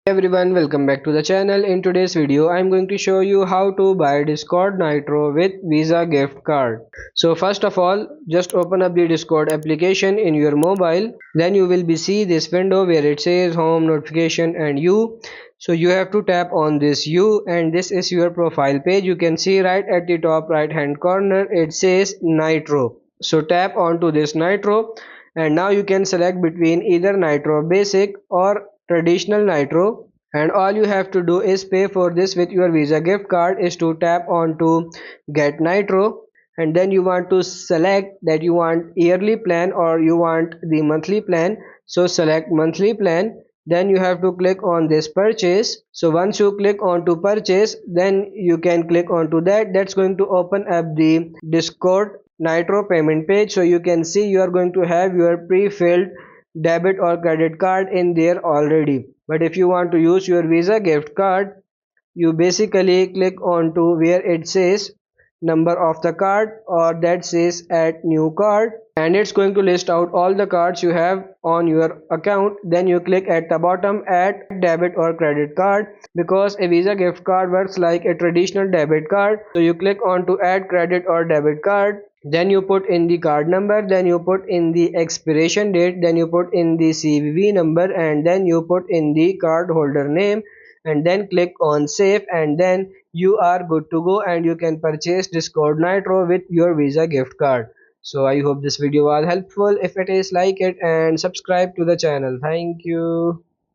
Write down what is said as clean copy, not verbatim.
Hey everyone, welcome back to the channel. In today's video I'm going to show you how to buy Discord Nitro with Visa gift card. So first of all, just open up the Discord application in your mobile. Then you will be see this window where it says home, notification and you. So you have to tap on this you, and this is your profile page. You can see right at the top right hand corner it says Nitro. So tap onto this Nitro, and now you can select between either Nitro basic or traditional Nitro, and all you have to do is pay for this with your Visa gift card is to tap on to get Nitro, and then you want to select that you want yearly plan or you want the monthly plan. So select monthly plan, then you have to click on this purchase. So once you click on to purchase, then you can click on to that's going to open up the Discord Nitro payment page. So you can see you are going to have your pre-filled debit or credit card in there already. But if you want to use your Visa gift card, you basically click on to where it says number of the card or that says add new card, and it's going to list out all the cards you have on your account. Then you click at the bottom add debit or credit card, because a Visa gift card works like a traditional debit card. So you click on to add credit or debit card, then you put in the card number, then you put in the expiration date, then you put in the CVV number, and then you put in the card holder name, and then click on save, and then you are good to go and you can purchase Discord Nitro with your Visa gift card. So I hope this video was helpful. If it is, like it and subscribe to the channel. Thank you.